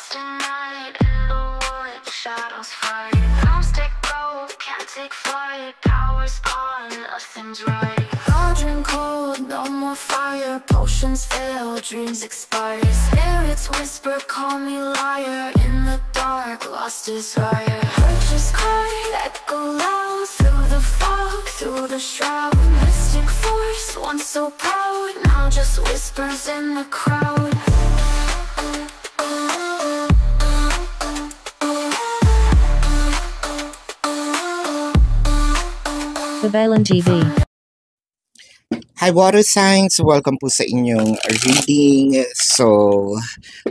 lost at night in the wood, shadows fight. Arms take gold, can't take flight. Power's gone, nothing's right. Cauldron cold, no more fire. Potions fail, dreams expire. Spirits whisper, call me liar. In the dark, lost desire. Purchase cry, echo loud. Through the fog, through the shroud. Mystic force, once so proud, now just whispers in the crowd. Babaylan TV. Hi Water Signs! Welcome po sa inyong reading. So,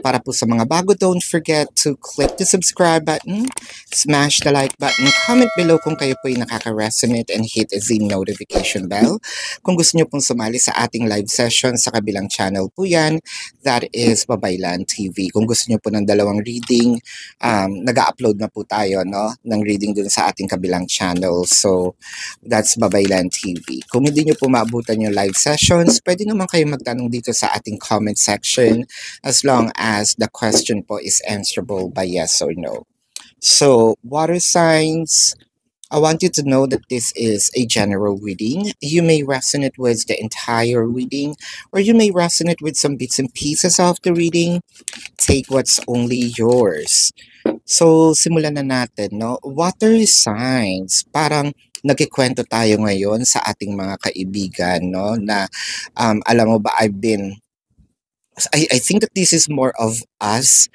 para po sa mga bago, don't forget to click the subscribe button, smash the like button, comment below kung kayo po ay nakaka-resonate, and hit the notification bell. Kung gusto nyo pong sumali sa ating live session sa kabilang channel po yan, that is Babaylan TV. Kung gusto nyo po ng dalawang reading, nag-upload na po tayo ng reading dun sa ating kabilang channel. So, that's Babaylan TV. Kung hindi nyo po maabutan yung live sessions, pwede naman kayo magtanong dito sa ating comment section as long as the question po is answerable by yes or no. So, water signs, I want you to know that this is a general reading. You may resonate with the entire reading, or you may resonate with some bits and pieces of the reading. Take what's only yours. So, simulan na natin, no? Water signs, parang nagkikwento tayo ngayon sa ating mga kaibigan, no? Na, alam mo ba, I think that this is more of us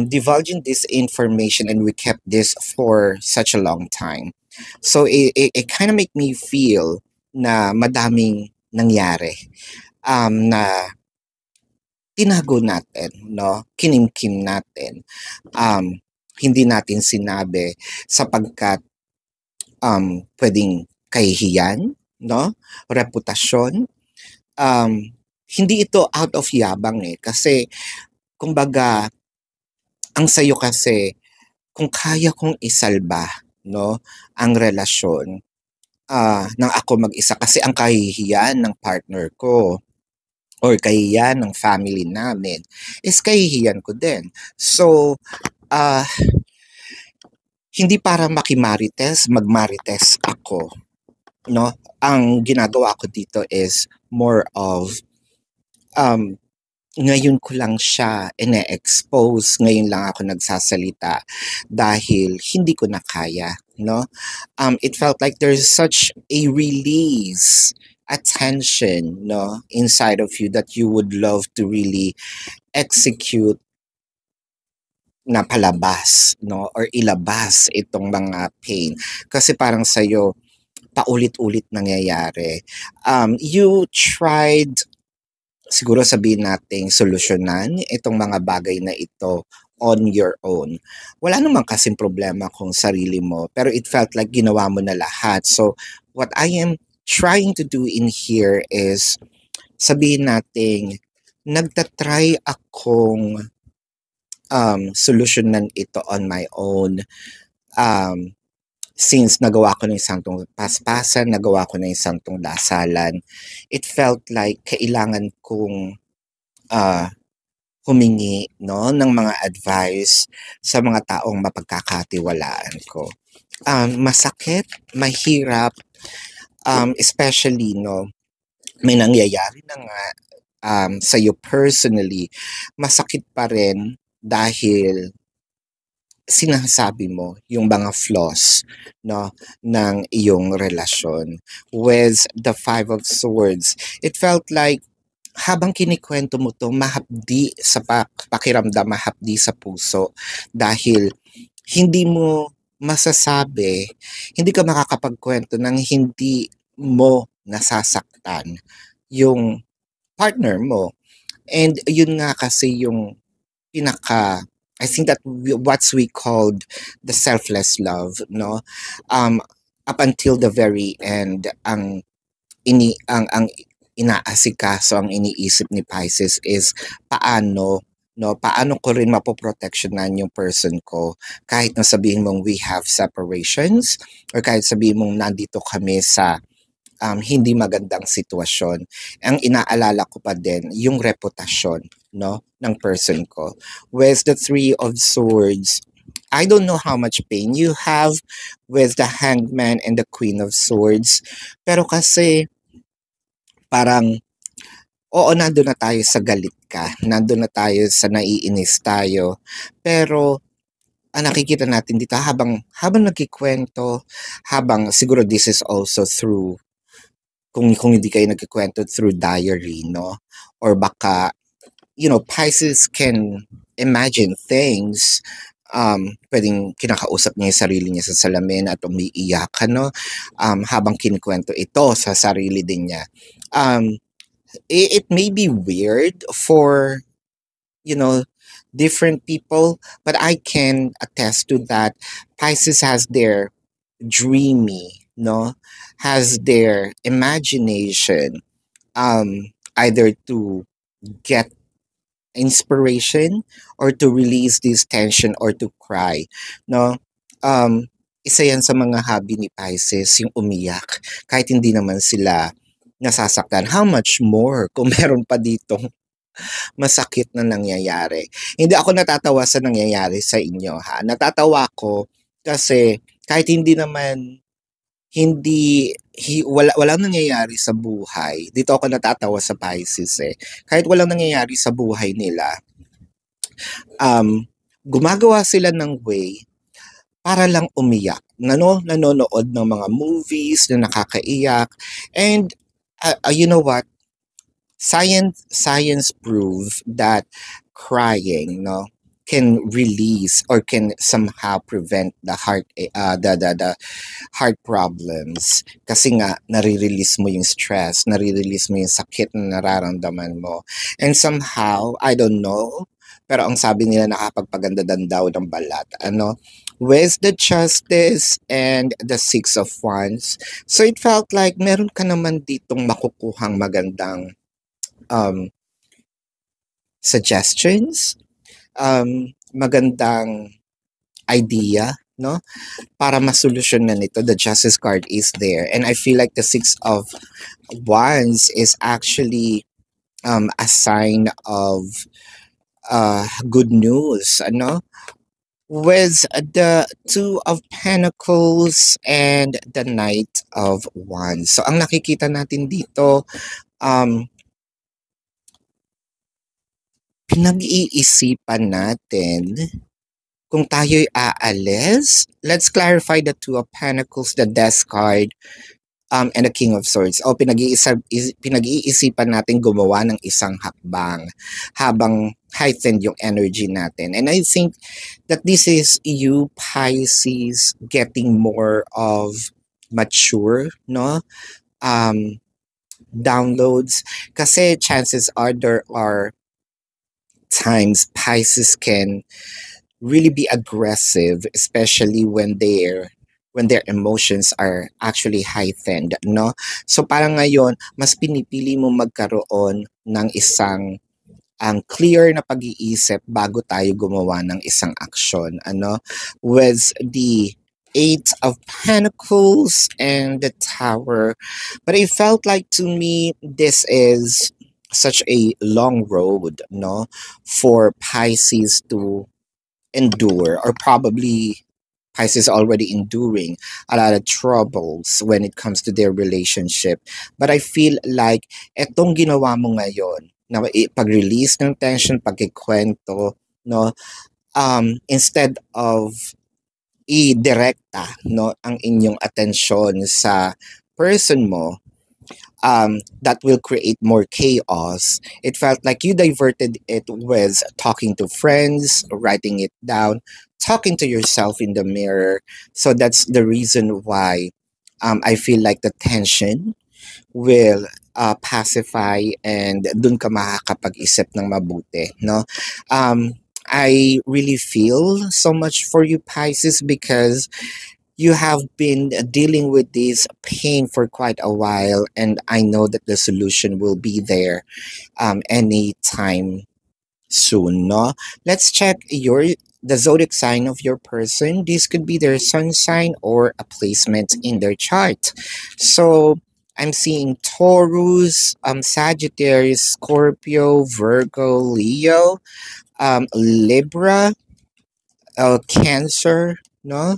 divulging this information, and we kept this for such a long time. So, it kind of make me feel na madaming nangyari na tinago natin, no? Kinimkim natin. Hindi natin sinabi sapagkat pwedeng kahihiyan, no? Reputasyon. Hindi ito out of yabang kasi kumbaga ang sayo kasi kung kaya kong isalba, no, ang relasyon ng ako mag-isa, kasi ang kahihiyan ng partner ko or kahihiyan ng family namin is kahihiyan ko din. So, hindi para makimarites, magmarites ako, no? Ang ginagawa ko dito is more of, ngayon ko lang siya ine-expose, ngayon lang ako nagsasalita dahil hindi ko na kaya, no? It felt like there's such a release, a tension, no, inside of you that you would love to really execute na palabas, no, or ilabas itong mga pain, kasi parang sa'yo paulit-ulit nangyayari. You tried, siguro sabihin nating solusyonan itong mga bagay na ito on your own. Wala namang kasing problema kung sarili mo, pero it felt like ginawa mo na lahat. So what I am trying to do in here is sabihin nating nagtatry akong solusyonan ito on my own. Since nagawa ko na yung santong paspasan, nagawa ko na yung santong dasalan, it felt like kailangan kong humingi, no, ng mga advice sa mga taong mapagkakatiwalaan ko. Masakit, mahirap, especially, no, may nangyayari na nga sa'yo personally, masakit pa rin dahil sinasabi mo yung mga flaws, no, ng iyong relasyon. With the Five of Swords, it felt like habang kinikwento mo to, mahapdi sa pakiramdam, mahapdi sa puso, dahil hindi mo masasabi, hindi ka makakapagkwento ng hindi mo nasasaktan yung partner mo. And yun nga kasi yung I think that what we called the selfless love, no? Up until the very end, ang inaasikaso, ang iniisip ni Pisces is paano ko rin mapoproteksyonan yung person ko, kahit na sabihin mong we have separations, or kahit sabihin mong nandito kami sa hindi magandang sitwasyon. Ang inaalala ko pa din, yung reputasyon, no, ng person ko. With the Three of Swords, I don't know how much pain you have with the Hangman and the Queen of Swords. Pero kasi, parang, oo, nandun na tayo sa galit ka. Nandun na tayo sa naiinis tayo. Pero, ang nakikita natin dito habang nagkikwento, habang siguro this is also through kung hindi kayo nagkikwento through diary, no? Or baka, Pisces can imagine things. Pwedeng kinakausap niya yung sarili niya sa salamin at umiiyak, no? Habang kinikwento ito sa sarili din niya. It may be weird for, different people, but I can attest to that. Pisces has their dreamy, no? Has their imagination, either to get inspiration or to release this tension or to cry, no? Isa yan sa mga hobby ni Pisces, yung umiyak. Kahit hindi naman sila nasasaktan. How much more kung meron pa ditong masakit na nangyayari. Hindi ako natatawa sa nangyayari sa inyo, ha? Natatawa ko kasi kahit walang nangyayari sa buhay. Dito ako natatawa sa Pisces eh. Kahit walang nangyayari sa buhay nila, gumagawa sila ng way para lang umiyak. Nanonood ng mga movies na nakakaiyak. And you know what? Science prove that crying, no, can release or can somehow prevent the heart problems. Kasi nga, nare-release mo yung stress, nare-release mo yung sakit na nararamdaman mo. And somehow, I don't know, pero ang sabi nila nakapagpaganda daw ng balat. With the Justice and the Six of Wands. So it felt like meron ka naman ditong makukuhang magandang suggestions, magandang idea, no? Para masolusyonan nito. The Justice card is there. And I feel like the Six of Wands is actually a sign of good news, with the Two of Pentacles and the Knight of Wands. So, ang nakikita natin dito, pinag-iisipan natin kung tayo'y aalis. Let's clarify the Two of Pentacles, the Death card, and the King of Swords. O pinag-iisipan natin gumawa ng isang hakbang habang heightened yung energy natin. And I think that this is you, Pisces, getting more of mature, no? Downloads. Kasi chances are there are times Pisces can really be aggressive, especially when their emotions are actually heightened, no? So parang ngayon, mas pinipili mo magkaroon ng isang clear na pag-iisip bago tayo gumawa ng isang aksyon, with the Eight of Pentacles and the Tower. But it felt like to me this is such a long road, no, for Pisces to endure, or probably Pisces already enduring a lot of troubles when it comes to their relationship. But I feel like etong ginawa mo ngayon, na pag-release ng tension, pagkikwento, no, instead of i-direkta, no, ang inyong atensyon sa person mo, that will create more chaos. It felt like you diverted it with talking to friends, writing it down, talking to yourself in the mirror. So that's the reason why I feel like the tension will pacify and dun ka makakapag-isip ng mabuti, no? I really feel so much for you, Pisces, because you have been dealing with this pain for quite a while, and I know that the solution will be there anytime soon, no? Let's check the zodiac sign of your person. This could be their sun sign or a placement in their chart. So I'm seeing Taurus, Sagittarius, Scorpio, Virgo, Leo, Libra, Cancer, no?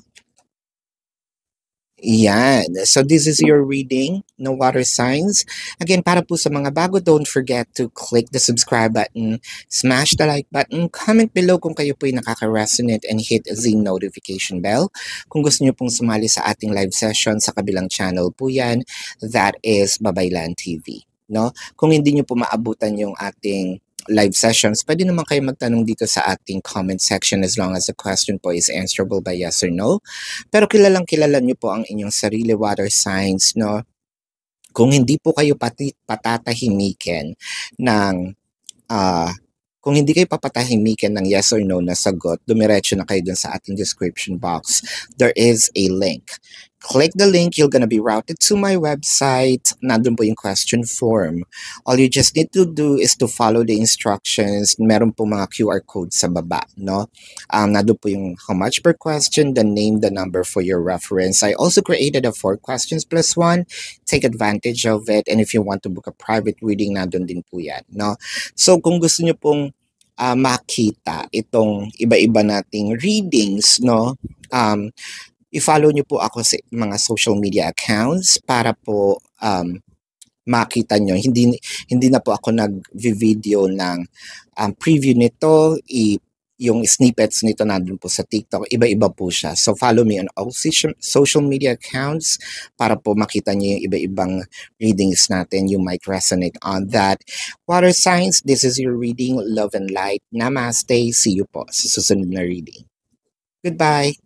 Yan. So this is your reading, no water signs. Again, para po sa mga bago, don't forget to click the subscribe button, smash the like button, comment below kung kayo po ay nakaka-resonate, and hit the notification bell. Kung gusto niyo pong sumali sa ating live session sa kabilang channel po yan, that is Babaylan TV. No? Kung hindi niyo po maabutan yung ating live sessions, pwede naman kayo magtanong dito sa ating comment section as long as the question po is answerable by yes or no. Pero kilalang kilala niyo po ang inyong sarili, water signs, no? Kung hindi po kayo patatahimikin ng kung hindi kayo papatahimikin ng yes or no na sagot, dumiretso na kayo dun sa ating description box. There is a link. Click the link, you're gonna be routed to my website. Nandun po yung question form. All you just need to do is to follow the instructions. Meron po mga QR code sa baba, no? Nandun po yung how much per question, the name, the number for your reference. I also created a 4 questions plus 1. Take advantage of it. And if you want to book a private reading, nandun din po yan, no? So kung gusto nyo pong makita itong iba-iba nating readings, no? I-follow nyo po ako sa mga social media accounts para po makita nyo. Hindi na po ako nag-video ng preview nito. Yung snippets nito nandun po sa TikTok. Iba-iba po siya. So follow me on all social media accounts para po makita nyo yung iba-ibang readings natin. You might resonate on that. Water signs, this is your reading. Love and light. Namaste. See you po sa susunod na reading. Goodbye.